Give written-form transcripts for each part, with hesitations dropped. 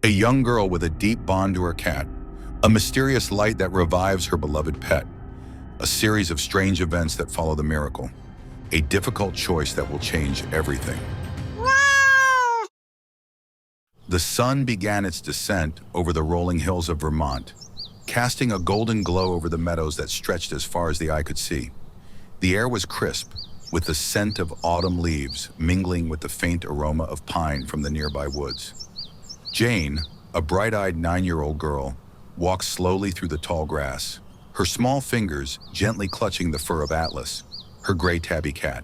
A young girl with a deep bond to her cat, a mysterious light that revives her beloved pet, a series of strange events that follow the miracle, a difficult choice that will change everything. The sun began its descent over the rolling hills of Vermont, casting a golden glow over the meadows that stretched as far as the eye could see. The air was crisp, with the scent of autumn leaves mingling with the faint aroma of pine from the nearby woods. Jane, a bright-eyed 9-year-old girl, walked slowly through the tall grass, her small fingers gently clutching the fur of Atlas, her gray tabby cat.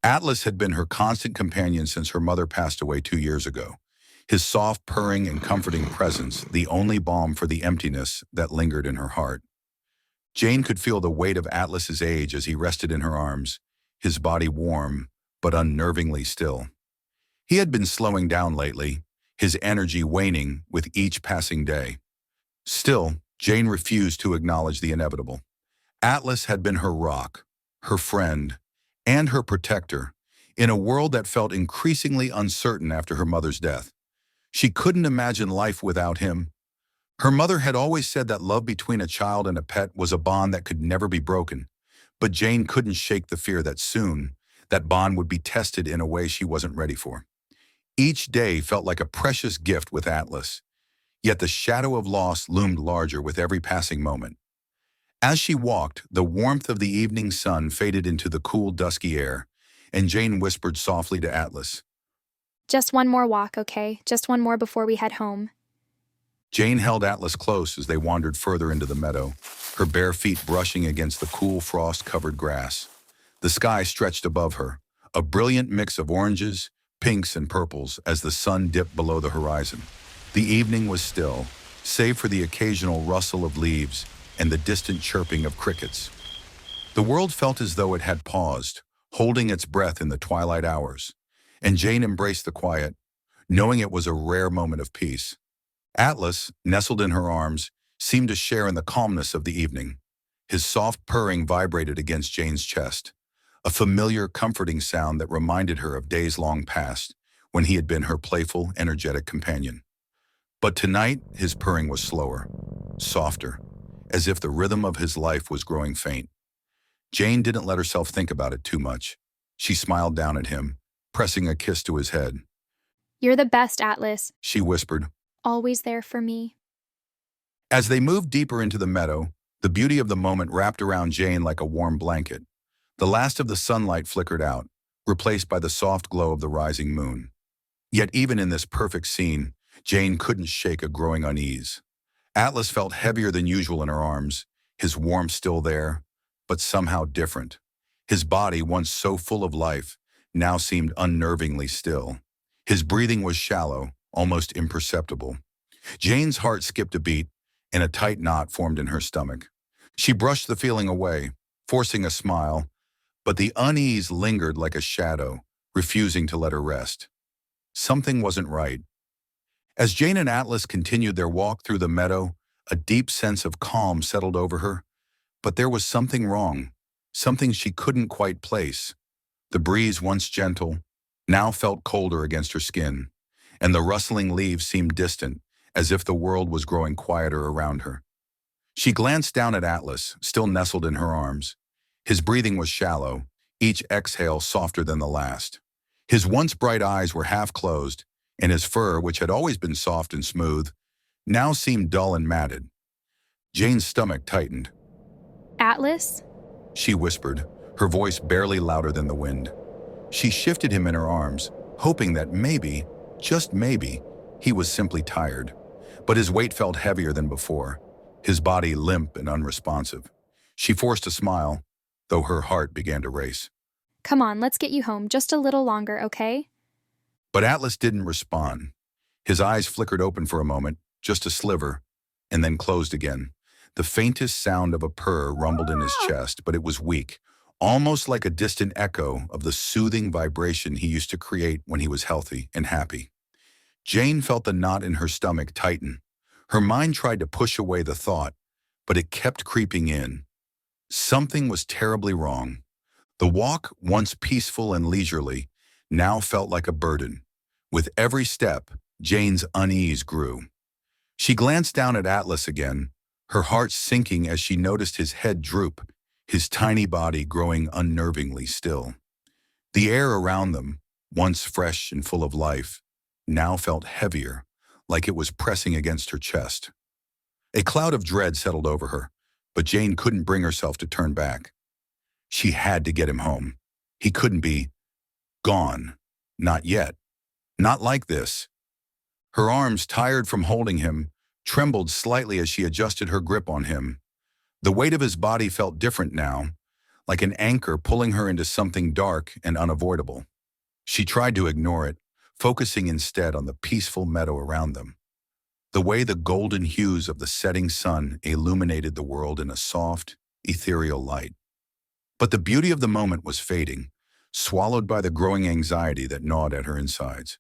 Atlas had been her constant companion since her mother passed away 2 years ago, his soft purring and comforting presence the only balm for the emptiness that lingered in her heart. Jane could feel the weight of Atlas's age as he rested in her arms, his body warm but unnervingly still. He had been slowing down lately, his energy waning with each passing day. Still, Jane refused to acknowledge the inevitable. Atlas had been her rock, her friend, and her protector in a world that felt increasingly uncertain after her mother's death. She couldn't imagine life without him. Her mother had always said that love between a child and a pet was a bond that could never be broken, but Jane couldn't shake the fear that soon that bond would be tested in a way she wasn't ready for. Each day felt like a precious gift with Atlas, yet the shadow of loss loomed larger with every passing moment. As she walked, the warmth of the evening sun faded into the cool, dusky air, and Jane whispered softly to Atlas, "Just one more walk, okay? Just one more before we head home." Jane held Atlas close as they wandered further into the meadow, her bare feet brushing against the cool, frost-covered grass. The sky stretched above her, a brilliant mix of oranges, pinks, and purples as the sun dipped below the horizon. The evening was still, save for the occasional rustle of leaves and the distant chirping of crickets. The world felt as though it had paused, holding its breath in the twilight hours, and Jane embraced the quiet, knowing it was a rare moment of peace. Atlas, nestled in her arms, seemed to share in the calmness of the evening. His soft purring vibrated against Jane's chest, a familiar, comforting sound that reminded her of days long past when he had been her playful, energetic companion. But tonight, his purring was slower, softer, as if the rhythm of his life was growing faint. Jane didn't let herself think about it too much. She smiled down at him, pressing a kiss to his head. "You're the best, Atlas. She whispered. Always there for me." As they moved deeper into the meadow, the beauty of the moment wrapped around Jane like a warm blanket. The last of the sunlight flickered out, replaced by the soft glow of the rising moon. Yet even in this perfect scene, Jane couldn't shake a growing unease. Atlas felt heavier than usual in her arms, his warmth still there, but somehow different. His body, once so full of life, now seemed unnervingly still. His breathing was shallow, almost imperceptible. Jane's heart skipped a beat, and a tight knot formed in her stomach. She brushed the feeling away, forcing a smile, but the unease lingered like a shadow, refusing to let her rest. Something wasn't right. As Jane and Atlas continued their walk through the meadow, a deep sense of calm settled over her, but there was something wrong, something she couldn't quite place. The breeze, once gentle, now felt colder against her skin, and the rustling leaves seemed distant, as if the world was growing quieter around her. She glanced down at Atlas, still nestled in her arms. His breathing was shallow, each exhale softer than the last. His once bright eyes were half closed, and his fur, which had always been soft and smooth, now seemed dull and matted. Jane's stomach tightened. "Atlas?" She whispered, her voice barely louder than the wind. She shifted him in her arms, hoping that maybe, just maybe, he was simply tired. But his weight felt heavier than before, his body limp and unresponsive. She forced a smile, though her heart began to race. "Come on, let's get you home just a little longer, okay?" But Atlas didn't respond. His eyes flickered open for a moment, just a sliver, and then closed again. The faintest sound of a purr rumbled in his chest, but it was weak, almost like a distant echo of the soothing vibration he used to create when he was healthy and happy. Jane felt the knot in her stomach tighten. Her mind tried to push away the thought, but it kept creeping in. Something was terribly wrong. The walk, once peaceful and leisurely, now felt like a burden. With every step, Jane's unease grew. She glanced down at Atlas again, her heart sinking as she noticed his head droop, his tiny body growing unnervingly still. The air around them, once fresh and full of life, now felt heavier, like it was pressing against her chest. A cloud of dread settled over her, but Jane couldn't bring herself to turn back. She had to get him home. He couldn't be gone. Not yet. Not like this. Her arms, tired from holding him, trembled slightly as she adjusted her grip on him. The weight of his body felt different now, like an anchor pulling her into something dark and unavoidable. She tried to ignore it, focusing instead on the peaceful meadow around them. The way the golden hues of the setting sun illuminated the world in a soft, ethereal light. But the beauty of the moment was fading, swallowed by the growing anxiety that gnawed at her insides.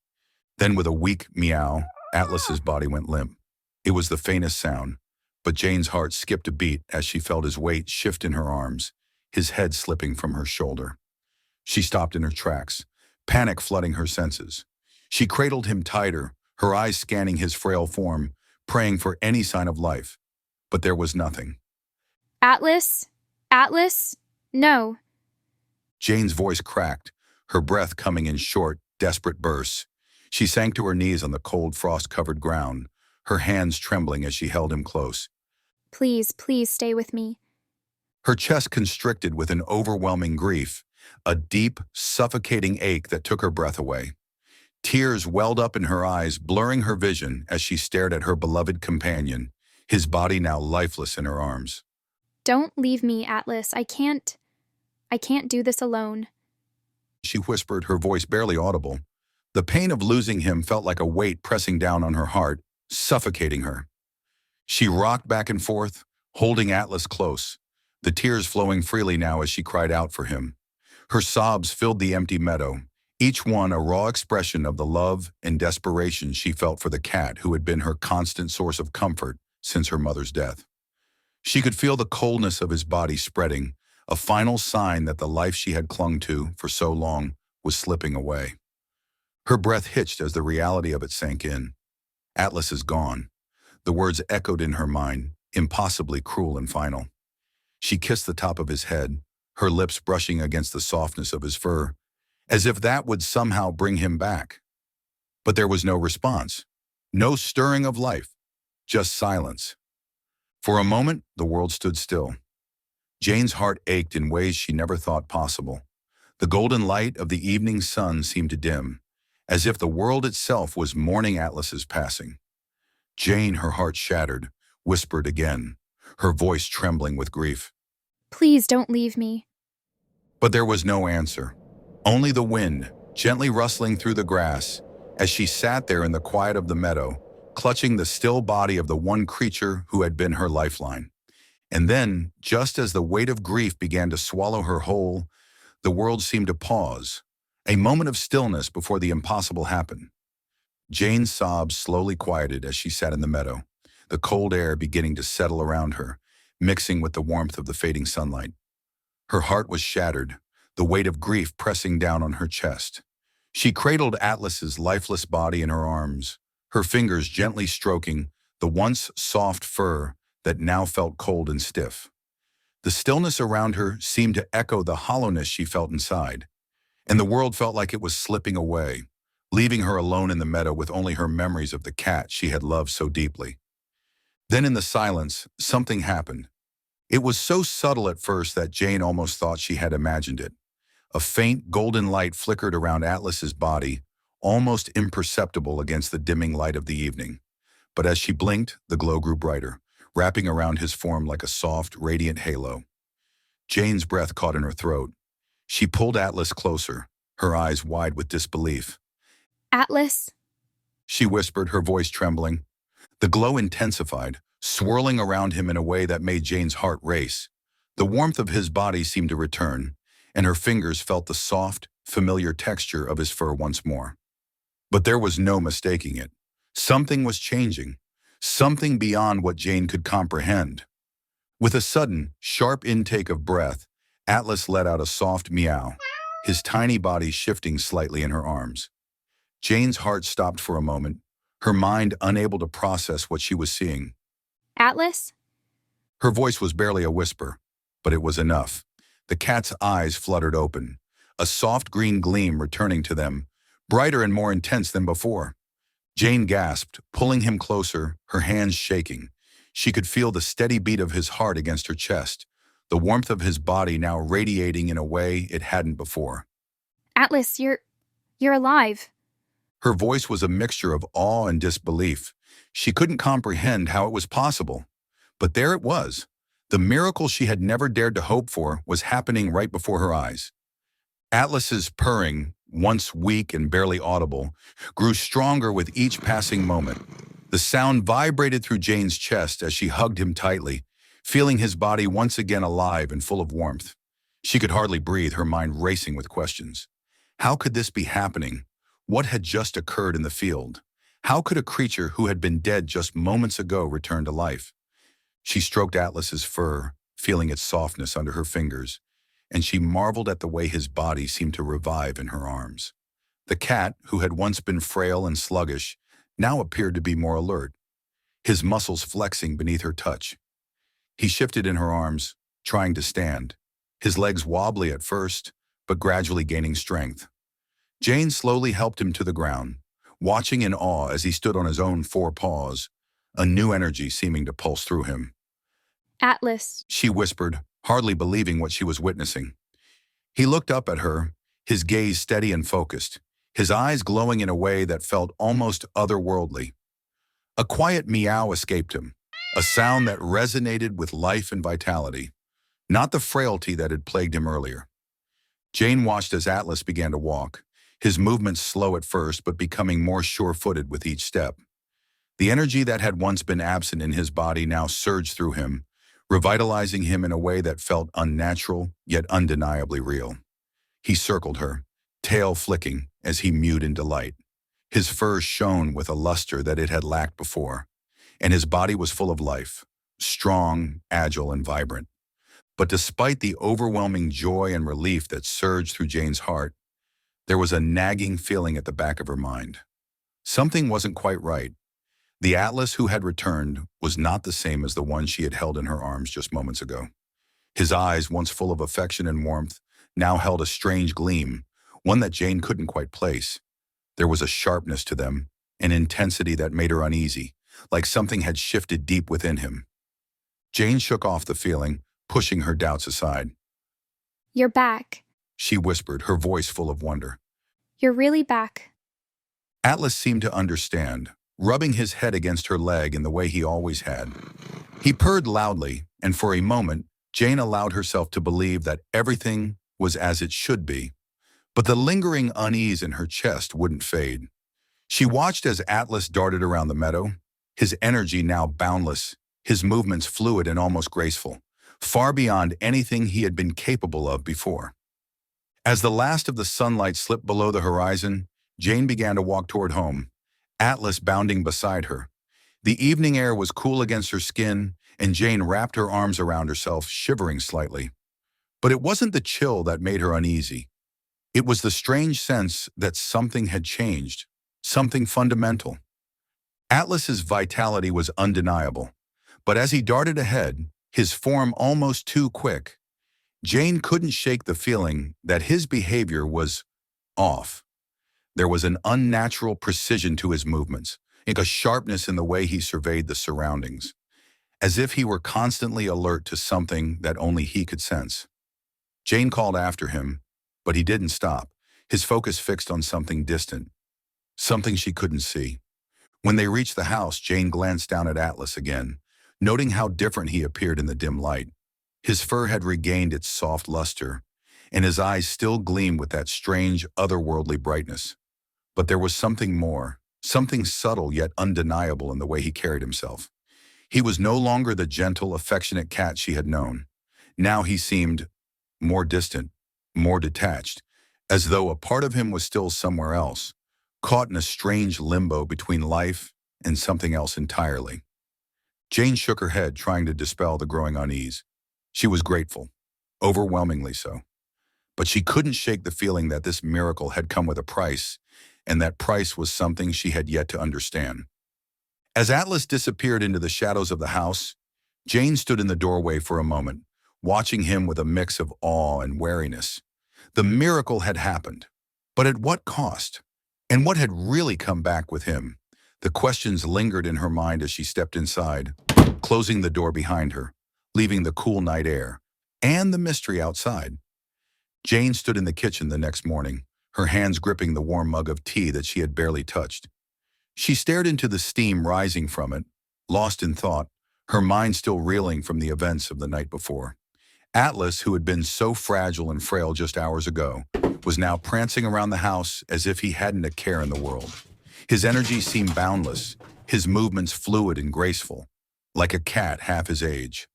Then with a weak meow, Atlas's body went limp. It was the faintest sound, but Jane's heart skipped a beat as she felt his weight shift in her arms, his head slipping from her shoulder. She stopped in her tracks, panic flooding her senses. She cradled him tighter, her eyes scanning his frail form, praying for any sign of life. But there was nothing. Atlas? Atlas? No. Jane's voice cracked, her breath coming in short, desperate bursts. She sank to her knees on the cold, frost-covered ground, her hands trembling as she held him close. Please, please stay with me. Her chest constricted with an overwhelming grief, a deep, suffocating ache that took her breath away. Tears welled up in her eyes, blurring her vision as she stared at her beloved companion, his body now lifeless in her arms. Don't leave me, Atlas. I can't do this alone. She whispered, her voice barely audible. The pain of losing him felt like a weight pressing down on her heart, suffocating her. She rocked back and forth, holding Atlas close, the tears flowing freely now as she cried out for him. Her sobs filled the empty meadow, each one a raw expression of the love and desperation she felt for the cat who had been her constant source of comfort since her mother's death. She could feel the coldness of his body spreading, a final sign that the life she had clung to for so long was slipping away. Her breath hitched as the reality of it sank in. Atlas is gone. The words echoed in her mind, impossibly cruel and final. She kissed the top of his head, her lips brushing against the softness of his fur, as if that would somehow bring him back. But there was no response, no stirring of life, just silence. For a moment, the world stood still. Jane's heart ached in ways she never thought possible. The golden light of the evening sun seemed to dim, as if the world itself was mourning Atlas's passing. Jane, her heart shattered, whispered again, her voice trembling with grief. Please don't leave me. But there was no answer. Only the wind, gently rustling through the grass, as she sat there in the quiet of the meadow, clutching the still body of the one creature who had been her lifeline. And then, just as the weight of grief began to swallow her whole, the world seemed to pause, a moment of stillness before the impossible happened. Jane's sobs slowly quieted as she sat in the meadow, the cold air beginning to settle around her, mixing with the warmth of the fading sunlight. Her heart was shattered, the weight of grief pressing down on her chest. She cradled Atlas's lifeless body in her arms, her fingers gently stroking the once soft fur that now felt cold and stiff. The stillness around her seemed to echo the hollowness she felt inside, and the world felt like it was slipping away, leaving her alone in the meadow with only her memories of the cat she had loved so deeply. Then in the silence, something happened. It was so subtle at first that Jane almost thought she had imagined it. A faint golden light flickered around Atlas's body, almost imperceptible against the dimming light of the evening. But as she blinked, the glow grew brighter, wrapping around his form like a soft, radiant halo. Jane's breath caught in her throat. She pulled Atlas closer, her eyes wide with disbelief. Atlas? She whispered, her voice trembling. The glow intensified, swirling around him in a way that made Jane's heart race. The warmth of his body seemed to return, and her fingers felt the soft, familiar texture of his fur once more. But there was no mistaking it. Something was changing, something beyond what Jane could comprehend. With a sudden, sharp intake of breath, Atlas let out a soft meow, his tiny body shifting slightly in her arms. Jane's heart stopped for a moment, her mind unable to process what she was seeing. Atlas? Her voice was barely a whisper, but it was enough. The cat's eyes fluttered open, a soft green gleam returning to them, brighter and more intense than before. Jane gasped, pulling him closer, her hands shaking. She could feel the steady beat of his heart against her chest, the warmth of his body now radiating in a way it hadn't before. Atlas, you're alive. Her voice was a mixture of awe and disbelief. She couldn't comprehend how it was possible. But there it was. The miracle she had never dared to hope for was happening right before her eyes. Atlas's purring, once weak and barely audible, grew stronger with each passing moment. The sound vibrated through Jane's chest as she hugged him tightly, feeling his body once again alive and full of warmth. She could hardly breathe, her mind racing with questions. How could this be happening? What had just occurred in the field? How could a creature who had been dead just moments ago return to life? She stroked Atlas's fur, feeling its softness under her fingers, and she marveled at the way his body seemed to revive in her arms. The cat, who had once been frail and sluggish, now appeared to be more alert, his muscles flexing beneath her touch. He shifted in her arms, trying to stand, his legs wobbly at first, but gradually gaining strength. Jane slowly helped him to the ground, watching in awe as he stood on his own four paws, a new energy seeming to pulse through him. Atlas. She whispered, hardly believing what she was witnessing. He looked up at her, his gaze steady and focused, his eyes glowing in a way that felt almost otherworldly. A quiet meow escaped him, a sound that resonated with life and vitality, not the frailty that had plagued him earlier. Jane watched as Atlas began to walk, his movements slow at first but becoming more sure-footed with each step. The energy that had once been absent in his body now surged through him, revitalizing him in a way that felt unnatural yet undeniably real. He circled her, tail flicking as he mewed in delight. His fur shone with a luster that it had lacked before, and his body was full of life, strong, agile, and vibrant. But despite the overwhelming joy and relief that surged through Jane's heart, there was a nagging feeling at the back of her mind. Something wasn't quite right. The Atlas who had returned was not the same as the one she had held in her arms just moments ago. His eyes, once full of affection and warmth, now held a strange gleam, one that Jane couldn't quite place. There was a sharpness to them, an intensity that made her uneasy, like something had shifted deep within him. Jane shook off the feeling, pushing her doubts aside. You're back. She whispered, her voice full of wonder. You're really back. Atlas seemed to understand, rubbing his head against her leg in the way he always had. He purred loudly, and for a moment, Jane allowed herself to believe that everything was as it should be. But the lingering unease in her chest wouldn't fade. She watched as Atlas darted around the meadow, his energy now boundless, his movements fluid and almost graceful, far beyond anything he had been capable of before. As the last of the sunlight slipped below the horizon, Jane began to walk toward home, Atlas bounding beside her. The evening air was cool against her skin, and Jane wrapped her arms around herself, shivering slightly. But it wasn't the chill that made her uneasy. It was the strange sense that something had changed, something fundamental. Atlas's vitality was undeniable, but as he darted ahead, his form almost too quick, Jane couldn't shake the feeling that his behavior was off. There was an unnatural precision to his movements, a sharpness in the way he surveyed the surroundings, as if he were constantly alert to something that only he could sense. Jane called after him, but he didn't stop, his focus fixed on something distant, something she couldn't see. When they reached the house, Jane glanced down at Atlas again, noting how different he appeared in the dim light. His fur had regained its soft luster, and his eyes still gleamed with that strange, otherworldly brightness. But there was something more, something subtle yet undeniable in the way he carried himself. He was no longer the gentle, affectionate cat she had known. Now he seemed more distant, more detached, as though a part of him was still somewhere else, caught in a strange limbo between life and something else entirely. Jane shook her head, trying to dispel the growing unease. She was grateful, overwhelmingly so. But she couldn't shake the feeling that this miracle had come with a price, and that price was something she had yet to understand. As Atlas disappeared into the shadows of the house, Jane stood in the doorway for a moment, watching him with a mix of awe and wariness. The miracle had happened, but at what cost? And what had really come back with him? The questions lingered in her mind as she stepped inside, closing the door behind her, leaving the cool night air and the mystery outside. Jane stood in the kitchen the next morning, her hands gripping the warm mug of tea that she had barely touched. She stared into the steam rising from it, lost in thought, her mind still reeling from the events of the night before. Atlas, who had been so fragile and frail just hours ago, was now prancing around the house as if he hadn't a care in the world. His energy seemed boundless, his movements fluid and graceful, like a cat half his age.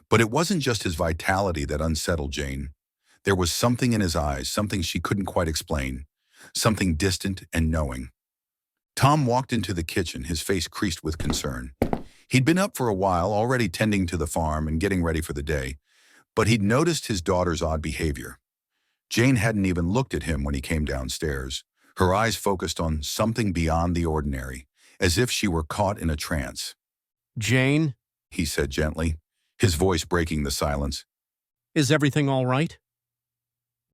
But it wasn't just his vitality that unsettled Jane. There was something in his eyes, something she couldn't quite explain, something distant and knowing. Tom walked into the kitchen, his face creased with concern. He'd been up for a while, already tending to the farm and getting ready for the day, but he'd noticed his daughter's odd behavior. Jane hadn't even looked at him when he came downstairs, her eyes focused on something beyond the ordinary, as if she were caught in a trance. Jane, He said gently, his voice breaking the silence. is everything all right?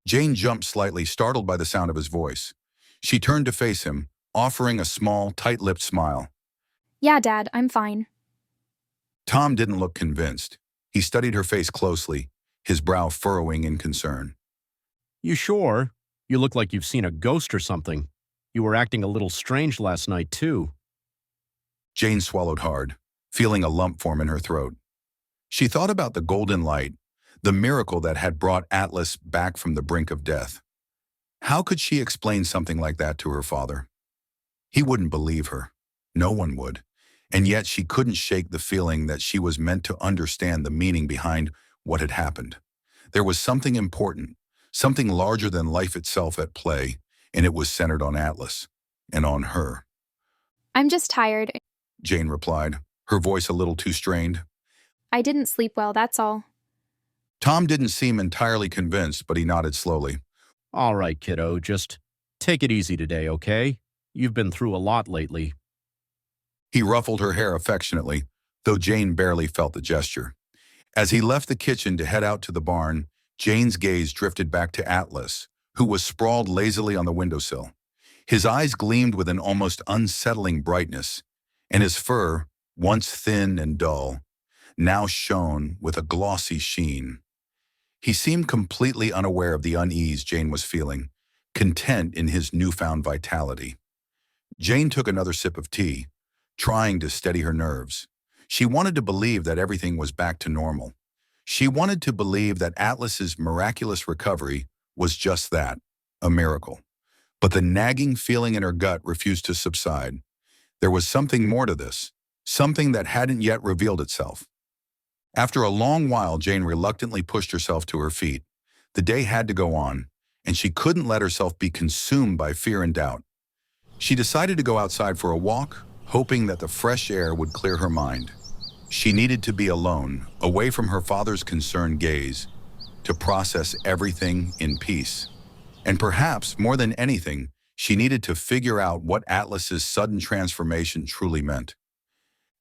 Jane jumped slightly, startled by the sound of his voice. She turned to face him, offering a small, tight-lipped smile. Yeah, Dad, I'm fine. Tom didn't look convinced. He studied her face closely, his brow furrowing in concern. You sure? You look like you've seen a ghost or something. You were acting a little strange last night, too. Jane swallowed hard, feeling a lump form in her throat. She thought about the golden light, the miracle that had brought Atlas back from the brink of death. How could she explain something like that to her father? He wouldn't believe her. No one would. And yet she couldn't shake the feeling that she was meant to understand the meaning behind what had happened. There was something important, something larger than life itself at play, and it was centered on Atlas and on her. I'm just tired. Jane replied, her voice a little too strained. I didn't sleep well, that's all. Tom didn't seem entirely convinced, but he nodded slowly. All right, kiddo, just take it easy today, okay? You've been through a lot lately. He ruffled her hair affectionately, though Jane barely felt the gesture. As he left the kitchen to head out to the barn, Jane's gaze drifted back to Atlas, who was sprawled lazily on the windowsill. His eyes gleamed with an almost unsettling brightness, and his fur, once thin and dull, now shone with a glossy sheen. He seemed completely unaware of the unease Jane was feeling, content in his newfound vitality. Jane took another sip of tea, trying to steady her nerves. She wanted to believe that everything was back to normal. She wanted to believe that Atlas's miraculous recovery was just that, a miracle. But the nagging feeling in her gut refused to subside. There was something more to this, something that hadn't yet revealed itself. After a long while, Jane reluctantly pushed herself to her feet. The day had to go on, and she couldn't let herself be consumed by fear and doubt. She decided to go outside for a walk, hoping that the fresh air would clear her mind. She needed to be alone, away from her father's concerned gaze, to process everything in peace. And perhaps, more than anything, she needed to figure out what Atlas's sudden transformation truly meant.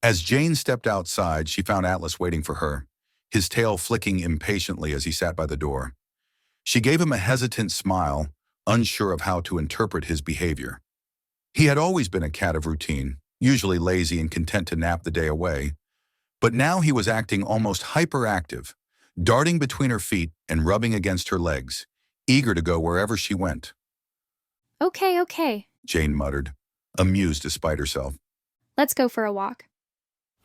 As Jane stepped outside, she found Atlas waiting for her, his tail flicking impatiently as he sat by the door. She gave him a hesitant smile, unsure of how to interpret his behavior. He had always been a cat of routine, usually lazy and content to nap the day away, but now he was acting almost hyperactive, darting between her feet and rubbing against her legs, eager to go wherever she went. Okay, Jane muttered, amused despite herself. let's go for a walk.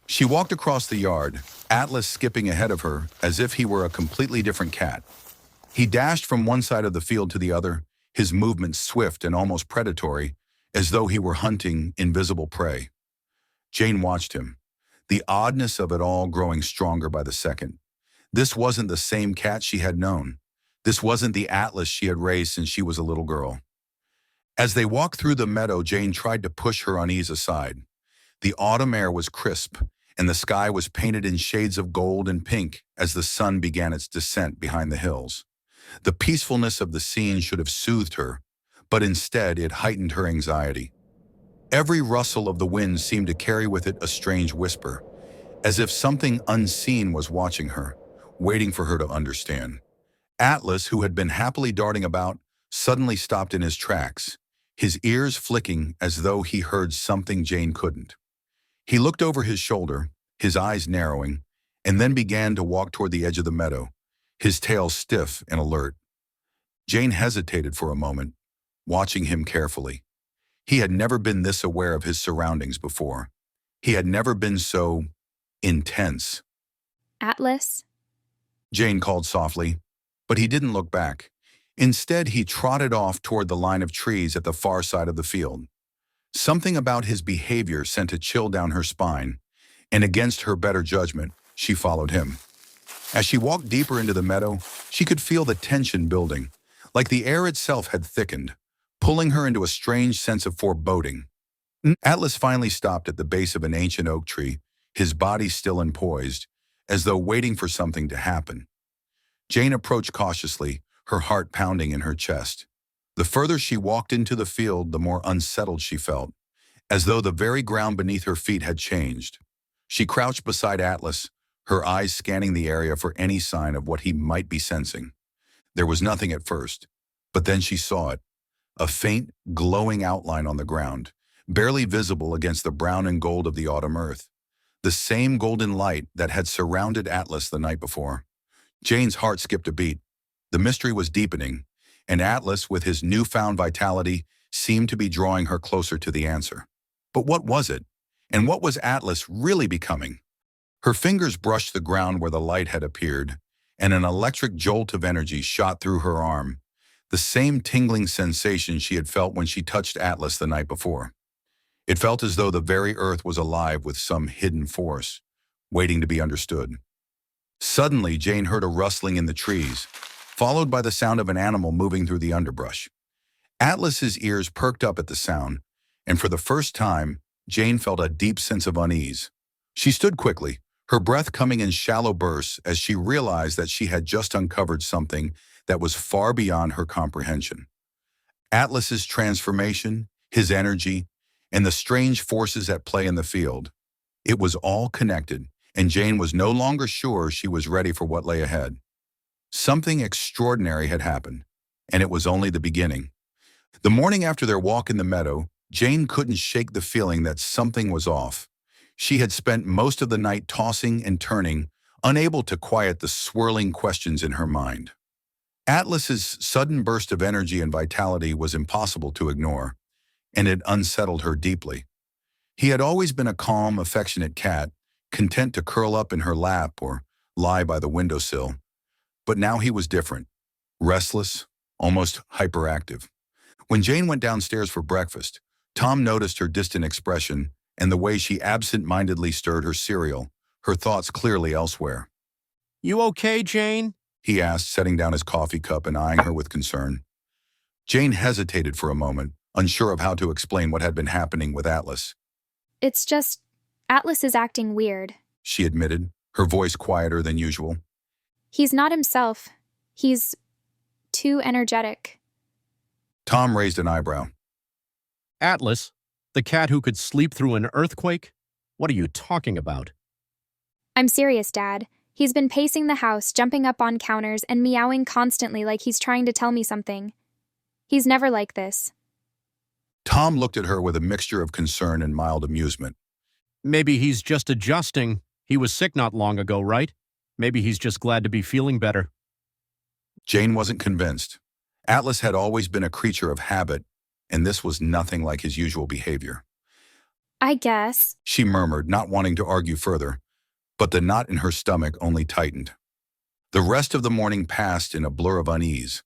She walked across the yard, Atlas skipping ahead of her as if he were a completely different cat. He dashed from one side of the field to the other, his movements swift and almost predatory, as though he were hunting invisible prey. Jane watched him, the oddness of it all growing stronger by the second. This wasn't the same cat she had known. This wasn't the Atlas she had raised since she was a little girl. As they walked through the meadow, Jane tried to push her unease aside. The autumn air was crisp, and the sky was painted in shades of gold and pink as the sun began its descent behind the hills. The peacefulness of the scene should have soothed her, but instead it heightened her anxiety. Every rustle of the wind seemed to carry with it a strange whisper, as if something unseen was watching her, waiting for her to understand. Atlas, who had been happily darting about, suddenly stopped in his tracks, his ears flicking as though he heard something Jane couldn't. He looked over his shoulder, his eyes narrowing, and then began to walk toward the edge of the meadow, his tail stiff and alert. Jane hesitated for a moment, watching him carefully. He had never been this aware of his surroundings before. He had never been so intense. Atlas? Jane called softly, but he didn't look back. Instead, he trotted off toward the line of trees at the far side of the field. Something about his behavior sent a chill down her spine, and against her better judgment, she followed him. As she walked deeper into the meadow, she could feel the tension building, like the air itself had thickened, pulling her into a strange sense of foreboding. Atlas finally stopped at the base of an ancient oak tree, his body still and poised, as though waiting for something to happen. Jane approached cautiously, her heart pounding in her chest. The further she walked into the field, the more unsettled she felt, as though the very ground beneath her feet had changed. She crouched beside Atlas, her eyes scanning the area for any sign of what he might be sensing. There was nothing at first, but then she saw it, a faint, glowing outline on the ground, barely visible against the brown and gold of the autumn earth. The same golden light that had surrounded Atlas the night before. Jane's heart skipped a beat. The mystery was deepening, and Atlas, with his newfound vitality, seemed to be drawing her closer to the answer. But what was it? And what was Atlas really becoming? Her fingers brushed the ground where the light had appeared, and an electric jolt of energy shot through her arm, the same tingling sensation she had felt when she touched Atlas the night before. It felt as though the very earth was alive with some hidden force, waiting to be understood. Suddenly, Jane heard a rustling in the trees, followed by the sound of an animal moving through the underbrush. Atlas's ears perked up at the sound, and for the first time, Jane felt a deep sense of unease. She stood quickly, her breath coming in shallow bursts as she realized that she had just uncovered something that was far beyond her comprehension. Atlas's transformation, his energy, and the strange forces at play in the field. It was all connected, and Jane was no longer sure she was ready for what lay ahead. Something extraordinary had happened, and it was only the beginning. The morning after their walk in the meadow, Jane couldn't shake the feeling that something was off. She had spent most of the night tossing and turning, unable to quiet the swirling questions in her mind. Atlas's sudden burst of energy and vitality was impossible to ignore, and it unsettled her deeply. He had always been a calm, affectionate cat, content to curl up in her lap or lie by the windowsill. But now he was different, restless, almost hyperactive. When Jane went downstairs for breakfast, Tom noticed her distant expression and the way she absent-mindedly stirred her cereal, her thoughts clearly elsewhere. You okay, Jane? He asked, setting down his coffee cup and eyeing her with concern. Jane hesitated for a moment, unsure of how to explain what had been happening with Atlas. It's just, Atlas is acting weird. She admitted, her voice quieter than usual. He's not himself. He's too energetic. Tom raised an eyebrow. Atlas, the cat who could sleep through an earthquake? What are you talking about? I'm serious, Dad. He's been pacing the house, jumping up on counters, and meowing constantly like he's trying to tell me something. He's never like this. Tom looked at her with a mixture of concern and mild amusement. Maybe he's just adjusting. He was sick not long ago, right? Maybe he's just glad to be feeling better. Jane wasn't convinced. Atlas had always been a creature of habit, and this was nothing like his usual behavior. I guess. She murmured, not wanting to argue further, but the knot in her stomach only tightened. The rest of the morning passed in a blur of unease.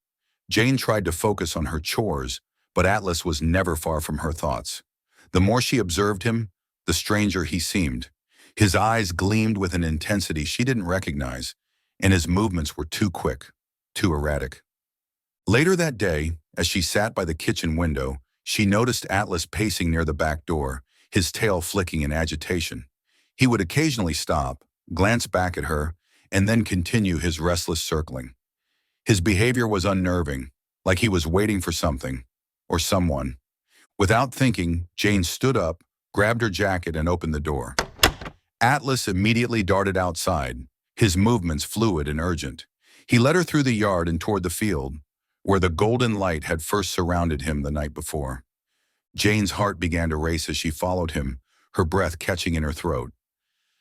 Jane tried to focus on her chores, but Atlas was never far from her thoughts. The more she observed him, the stranger he seemed. His eyes gleamed with an intensity she didn't recognize, and his movements were too quick, too erratic. Later that day, as she sat by the kitchen window, she noticed Atlas pacing near the back door, his tail flicking in agitation. He would occasionally stop, glance back at her, and then continue his restless circling. His behavior was unnerving, like he was waiting for something, or someone. Without thinking, Jane stood up, grabbed her jacket, and opened the door. Atlas immediately darted outside, his movements fluid and urgent. He led her through the yard and toward the field, where the golden light had first surrounded him the night before. Jane's heart began to race as she followed him, her breath catching in her throat.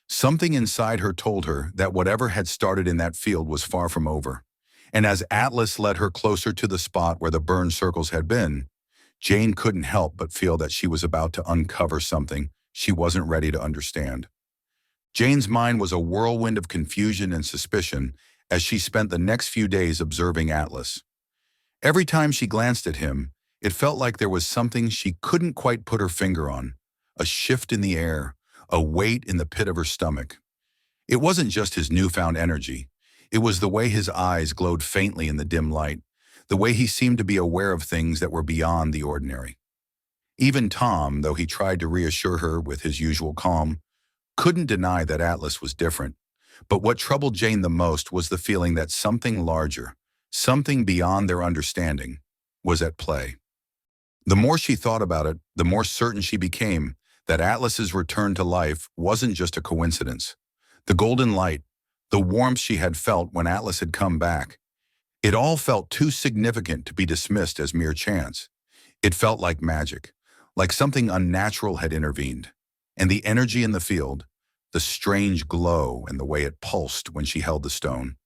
Something inside her told her that whatever had started in that field was far from over. And as Atlas led her closer to the spot where the burned circles had been, Jane couldn't help but feel that she was about to uncover something she wasn't ready to understand. Jane's mind was a whirlwind of confusion and suspicion as she spent the next few days observing Atlas. Every time she glanced at him, it felt like there was something she couldn't quite put her finger on, a shift in the air, a weight in the pit of her stomach. It wasn't just his newfound energy. It was the way his eyes glowed faintly in the dim light, the way he seemed to be aware of things that were beyond the ordinary. Even Tom, though he tried to reassure her with his usual calm, couldn't deny that Atlas was different. But what troubled Jane the most was the feeling that something larger, something beyond their understanding, was at play. The more she thought about it, the more certain she became that Atlas's return to life wasn't just a coincidence. The golden light, the warmth she had felt when Atlas had come back, it all felt too significant to be dismissed as mere chance. It felt like magic, like something unnatural had intervened. And the energy in the field, the strange glow and the way it pulsed when she held the stone.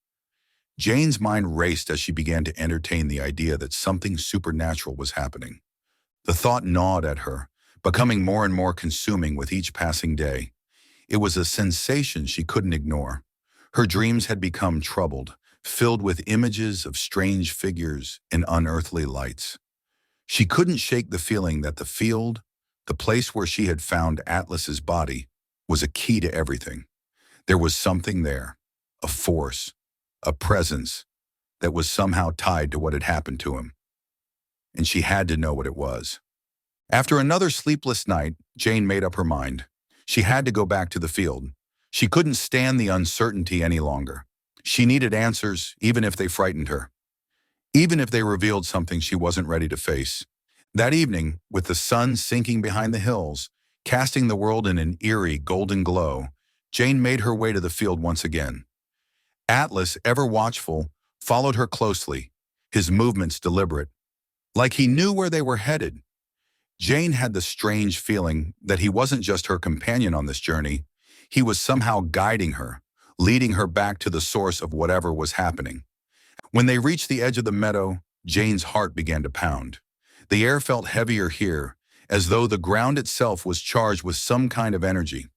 Jane's mind raced as she began to entertain the idea that something supernatural was happening. The thought gnawed at her, becoming more and more consuming with each passing day. It was a sensation she couldn't ignore. Her dreams had become troubled, filled with images of strange figures and unearthly lights. She couldn't shake the feeling that the field, the place where she had found Atlas's body, was a key to everything. There was something there, a force, a presence, that was somehow tied to what had happened to him. And she had to know what it was. After another sleepless night, Jane made up her mind. She had to go back to the field. She couldn't stand the uncertainty any longer. She needed answers, even if they frightened her. Even if they revealed something she wasn't ready to face. That evening, with the sun sinking behind the hills, casting the world in an eerie golden glow, Jane made her way to the field once again. Atlas, ever watchful, followed her closely, his movements deliberate, like he knew where they were headed. Jane had the strange feeling that he wasn't just her companion on this journey, he was somehow guiding her, leading her back to the source of whatever was happening. When they reached the edge of the meadow, Jane's heart began to pound. The air felt heavier here, as though the ground itself was charged with some kind of energy.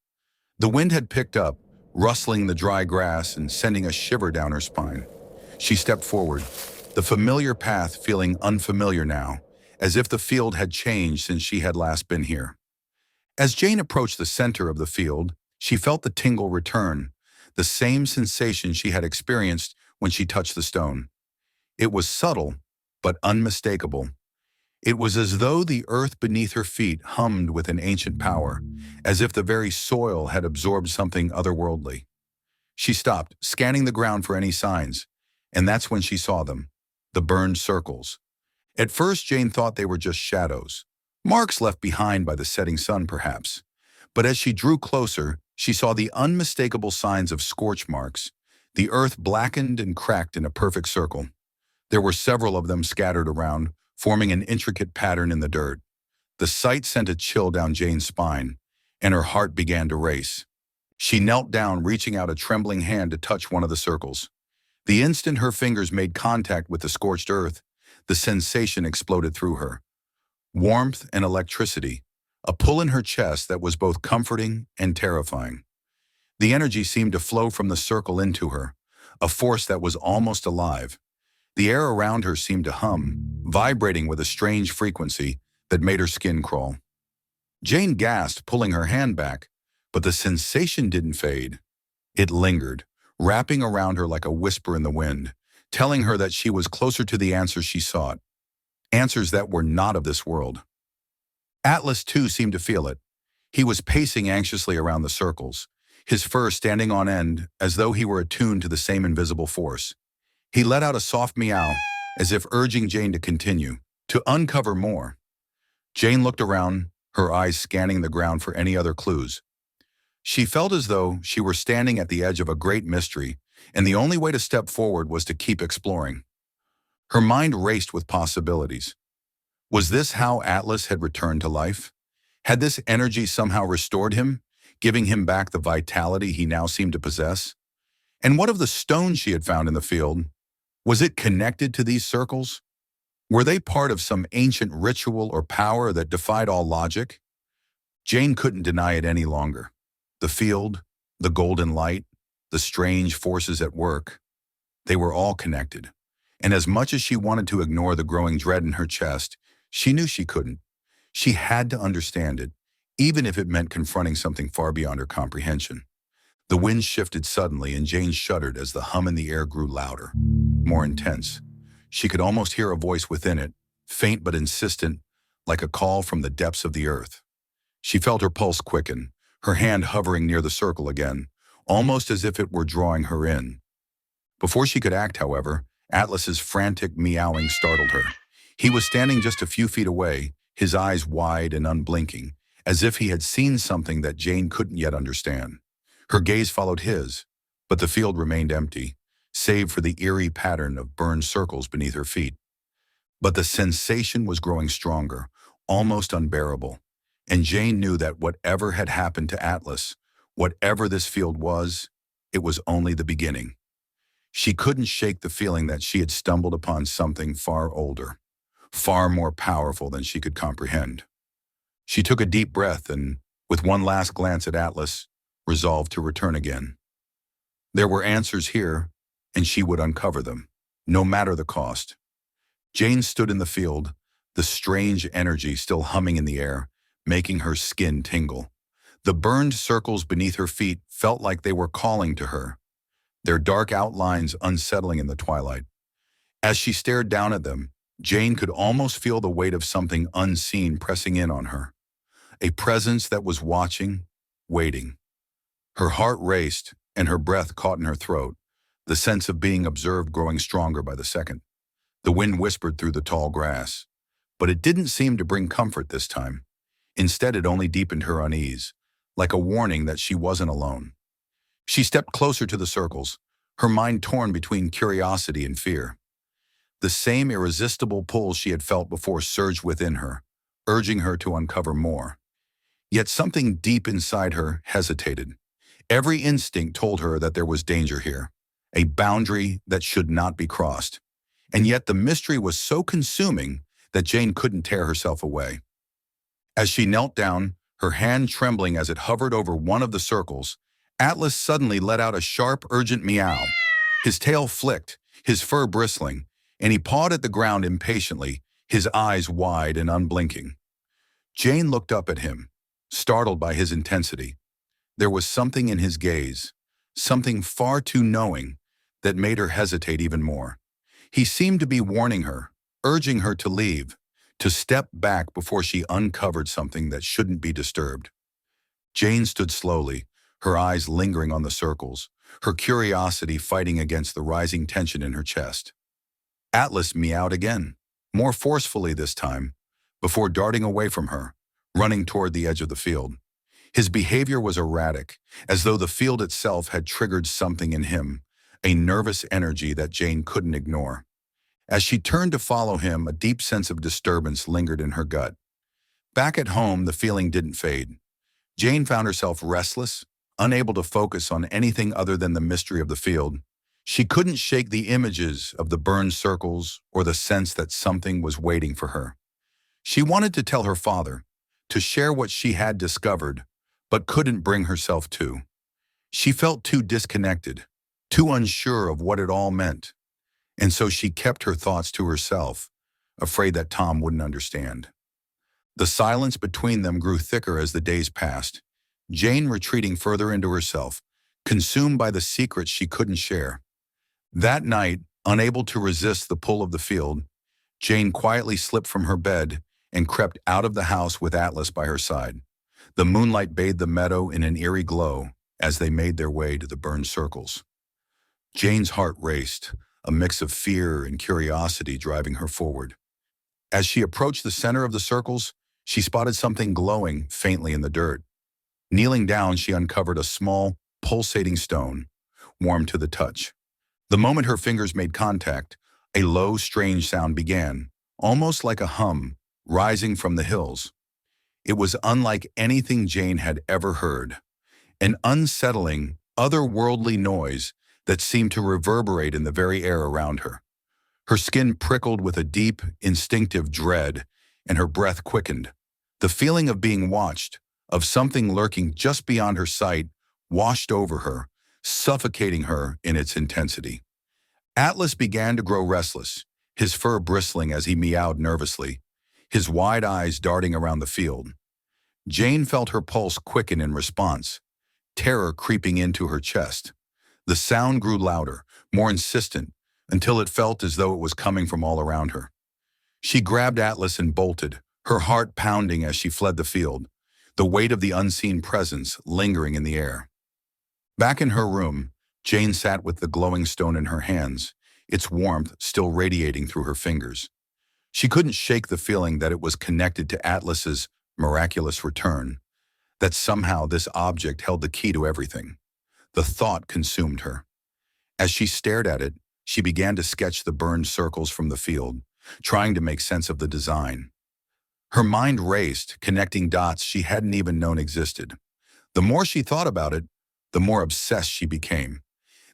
The wind had picked up, rustling the dry grass and sending a shiver down her spine. She stepped forward, the familiar path feeling unfamiliar now, as if the field had changed since she had last been here. As Jane approached the center of the field, she felt the tingle return, the same sensation she had experienced when she touched the stone. It was subtle, but unmistakable. It was as though the earth beneath her feet hummed with an ancient power, as if the very soil had absorbed something otherworldly. She stopped, scanning the ground for any signs, and that's when she saw them, the burned circles. At first, Jane thought they were just shadows, marks left behind by the setting sun, perhaps. But as she drew closer, she saw the unmistakable signs of scorch marks, the earth blackened and cracked in a perfect circle. There were several of them scattered around, forming an intricate pattern in the dirt. The sight sent a chill down Jane's spine, and her heart began to race. She knelt down, reaching out a trembling hand to touch one of the circles. The instant her fingers made contact with the scorched earth, the sensation exploded through her. Warmth and electricity, a pull in her chest that was both comforting and terrifying. The energy seemed to flow from the circle into her, a force that was almost alive. The air around her seemed to hum, vibrating with a strange frequency that made her skin crawl. Jane gasped, pulling her hand back, but the sensation didn't fade. It lingered, wrapping around her like a whisper in the wind, telling her that she was closer to the answers she sought, answers that were not of this world. Atlas, too, seemed to feel it. He was pacing anxiously around the circles, his fur standing on end as though he were attuned to the same invisible force. He let out a soft meow, as if urging Jane to continue, to uncover more. Jane looked around, her eyes scanning the ground for any other clues. She felt as though she were standing at the edge of a great mystery, and the only way to step forward was to keep exploring. Her mind raced with possibilities. Was this how Atlas had returned to life? Had this energy somehow restored him, giving him back the vitality he now seemed to possess? And what of the stones she had found in the field? Was it connected to these circles? Were they part of some ancient ritual or power that defied all logic? Jane couldn't deny it any longer. The field, the golden light, the strange forces at work, they were all connected. And as much as she wanted to ignore the growing dread in her chest, she knew she couldn't. She had to understand it, even if it meant confronting something far beyond her comprehension. The wind shifted suddenly, and Jane shuddered as the hum in the air grew louder, more intense. She could almost hear a voice within it, faint but insistent, like a call from the depths of the earth. She felt her pulse quicken, her hand hovering near the circle again, almost as if it were drawing her in. Before she could act, however, Atlas's frantic meowing startled her. He was standing just a few feet away, his eyes wide and unblinking, as if he had seen something that Jane couldn't yet understand. Her gaze followed his, but the field remained empty, save for the eerie pattern of burned circles beneath her feet. But the sensation was growing stronger, almost unbearable, and Jane knew that whatever had happened to Atlas, whatever this field was, it was only the beginning. She couldn't shake the feeling that she had stumbled upon something far older, far more powerful than she could comprehend. She took a deep breath and, with one last glance at Atlas, resolved to return again. There were answers here, and she would uncover them, no matter the cost. Jane stood in the field, the strange energy still humming in the air, making her skin tingle. The burned circles beneath her feet felt like they were calling to her, their dark outlines unsettling in the twilight. As she stared down at them, Jane could almost feel the weight of something unseen pressing in on her, a presence that was watching, waiting. Her heart raced, and her breath caught in her throat, the sense of being observed growing stronger by the second. The wind whispered through the tall grass, but it didn't seem to bring comfort this time. Instead, it only deepened her unease, like a warning that she wasn't alone. She stepped closer to the circles, her mind torn between curiosity and fear. The same irresistible pull she had felt before surged within her, urging her to uncover more. Yet something deep inside her hesitated. Every instinct told her that there was danger here, a boundary that should not be crossed. And yet the mystery was so consuming that Jane couldn't tear herself away. As she knelt down, her hand trembling as it hovered over one of the circles, Atlas suddenly let out a sharp, urgent meow. His tail flicked, his fur bristling, and he pawed at the ground impatiently, his eyes wide and unblinking. Jane looked up at him, startled by his intensity. There was something in his gaze, something far too knowing, that made her hesitate even more. He seemed to be warning her, urging her to leave, to step back before she uncovered something that shouldn't be disturbed. Jane stood slowly, her eyes lingering on the circles, her curiosity fighting against the rising tension in her chest. Atlas meowed again, more forcefully this time, before darting away from her, running toward the edge of the field. His behavior was erratic, as though the field itself had triggered something in him, a nervous energy that Jane couldn't ignore. As she turned to follow him, a deep sense of disturbance lingered in her gut. Back at home, the feeling didn't fade. Jane found herself restless, unable to focus on anything other than the mystery of the field. She couldn't shake the images of the burned circles or the sense that something was waiting for her. She wanted to tell her father, to share what she had discovered, but couldn't bring herself to. She felt too disconnected, too unsure of what it all meant, and so she kept her thoughts to herself, afraid that Tom wouldn't understand. The silence between them grew thicker as the days passed, Jane retreating further into herself, consumed by the secrets she couldn't share. That night, unable to resist the pull of the field, Jane quietly slipped from her bed and crept out of the house with Atlas by her side. The moonlight bathed the meadow in an eerie glow as they made their way to the burned circles. Jane's heart raced, a mix of fear and curiosity driving her forward. As she approached the center of the circles, She spotted something glowing faintly in the dirt. Kneeling down, she uncovered a small, pulsating stone, warm to the touch. The moment her fingers made contact, a low, strange sound began, almost like a hum, rising from the hills. It was unlike anything Jane had ever heard, an unsettling, otherworldly noise that seemed to reverberate in the very air around her. Her skin prickled with a deep, instinctive dread, and her breath quickened. The feeling of being watched, of something lurking just beyond her sight, washed over her, suffocating her in its intensity. Atlas began to grow restless, his fur bristling as he meowed nervously, his wide eyes darting around the field. Jane felt her pulse quicken in response, terror creeping into her chest. The sound grew louder, more insistent, until it felt as though it was coming from all around her. She grabbed Atlas and bolted, her heart pounding as she fled the field, the weight of the unseen presence lingering in the air. Back in her room, Jane sat with the glowing stone in her hands, its warmth still radiating through her fingers. She couldn't shake the feeling that it was connected to Atlas's miraculous return, that somehow this object held the key to everything. The thought consumed her. As she stared at it, she began to sketch the burned circles from the field, trying to make sense of the design. Her mind raced, connecting dots she hadn't even known existed. The more she thought about it, the more obsessed she became.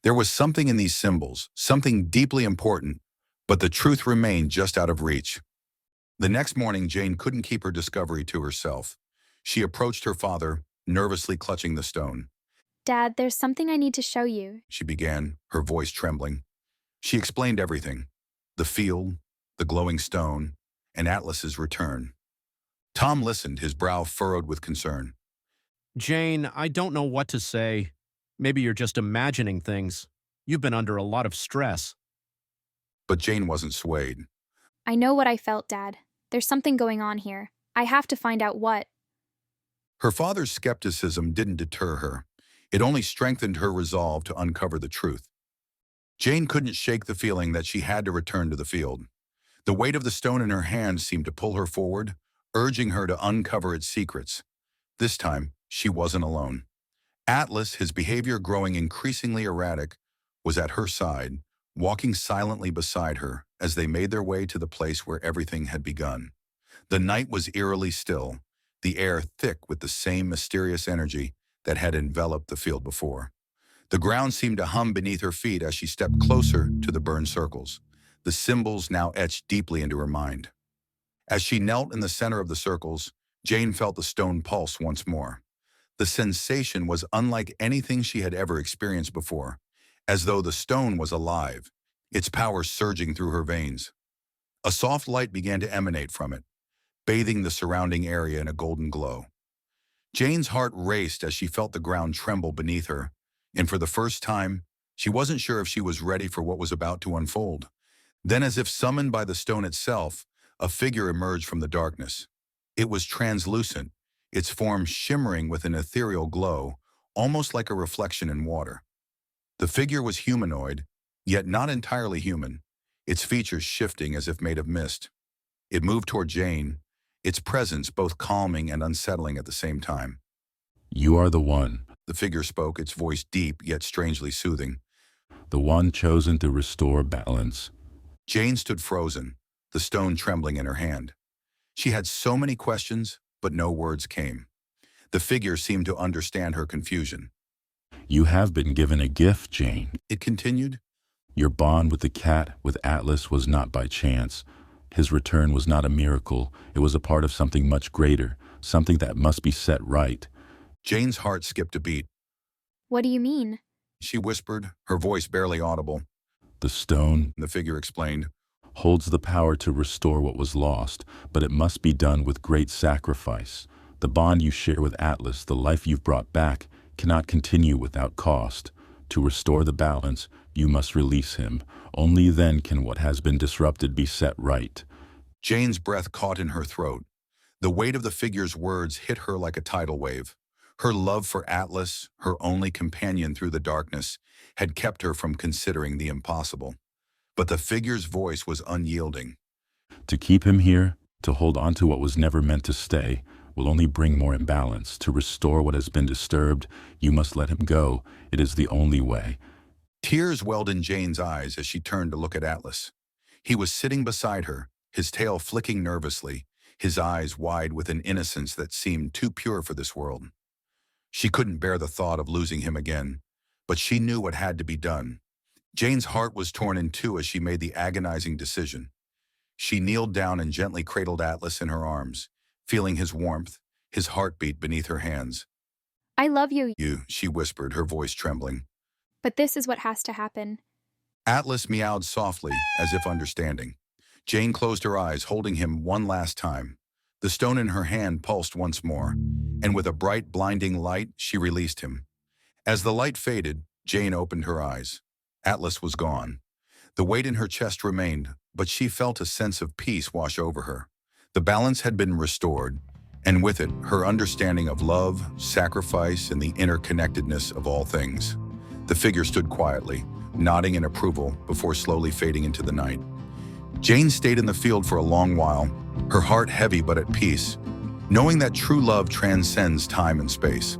There was something in these symbols, something deeply important, but the truth remained just out of reach. The next morning, Jane couldn't keep her discovery to herself. She approached her father, nervously clutching the stone. Dad, there's something I need to show you. She began, her voice trembling. She explained everything: the field, the glowing stone, and Atlas's return. Tom listened, his brow furrowed with concern. Jane, I don't know what to say. Maybe you're just imagining things. You've been under a lot of stress. But Jane wasn't swayed. I know what I felt, Dad. There's something going on here. I have to find out what. Her father's skepticism didn't deter her. It only strengthened her resolve to uncover the truth. Jane couldn't shake the feeling that she had to return to the field. The weight of the stone in her hand seemed to pull her forward, urging her to uncover its secrets. This time, she wasn't alone. Atlas, his behavior growing increasingly erratic, was at her side, walking silently beside her as they made their way to the place where everything had begun. The night was eerily still, the air thick with the same mysterious energy that had enveloped the field before. The ground seemed to hum beneath her feet as she stepped closer to the burned circles, the symbols now etched deeply into her mind. As she knelt in the center of the circles, Jane felt the stone pulse once more. The sensation was unlike anything she had ever experienced before, as though the stone was alive, its power surging through her veins. A soft light began to emanate from it, bathing the surrounding area in a golden glow. Jane's heart raced as she felt the ground tremble beneath her, and for the first time, she wasn't sure if she was ready for what was about to unfold. Then, as if summoned by the stone itself, a figure emerged from the darkness. It was translucent, its form shimmering with an ethereal glow, almost like a reflection in water. The figure was humanoid, yet not entirely human, its features shifting as if made of mist. It moved toward Jane, its presence both calming and unsettling at the same time. You are the one, The figure spoke, its voice deep yet strangely soothing. the one chosen to restore balance. Jane stood frozen, the stone trembling in her hand. She had so many questions, but no words came. The figure seemed to understand her confusion. You have been given a gift, Jane. It continued. Your bond with the cat, with Atlas, was not by chance. His return was not a miracle. It was a part of something much greater, something that must be set right. Jane's heart skipped a beat. What do you mean? She whispered, her voice barely audible. The stone The figure explained. holds the power to restore what was lost, but it must be done with great sacrifice. The bond you share with Atlas, the life you've brought back, cannot continue without cost. To restore the balance, you must release him. Only then can what has been disrupted be set right. Jane's breath caught in her throat. The weight of the figure's words hit her like a tidal wave. Her love for Atlas, her only companion through the darkness, had kept her from considering the impossible. But the figure's voice was unyielding. To keep him here, To hold on to what was never meant to stay will only bring more imbalance. To restore what has been disturbed, you must let him go. It is the only way. Tears welled in Jane's eyes as she turned to look at Atlas. He was sitting beside her, his tail flicking nervously, his eyes wide with an innocence that seemed too pure for this world. She couldn't bear the thought of losing him again, but she knew what had to be done. Jane's heart was torn in two as she made the agonizing decision. She kneeled down and gently cradled Atlas in her arms, feeling his warmth, his heartbeat beneath her hands. I love you, She whispered, her voice trembling. but this is what has to happen. Atlas meowed softly, as if understanding. Jane closed her eyes, holding him one last time. The stone in her hand pulsed once more, and with a bright, blinding light, she released him. As the light faded, Jane opened her eyes. Atlas was gone. The weight in her chest remained, but she felt a sense of peace wash over her. The balance had been restored, and with it, her understanding of love, sacrifice, and the interconnectedness of all things. The figure stood quietly, nodding in approval before slowly fading into the night. Jane stayed in the field for a long while, her heart heavy but at peace, knowing that true love transcends time and space.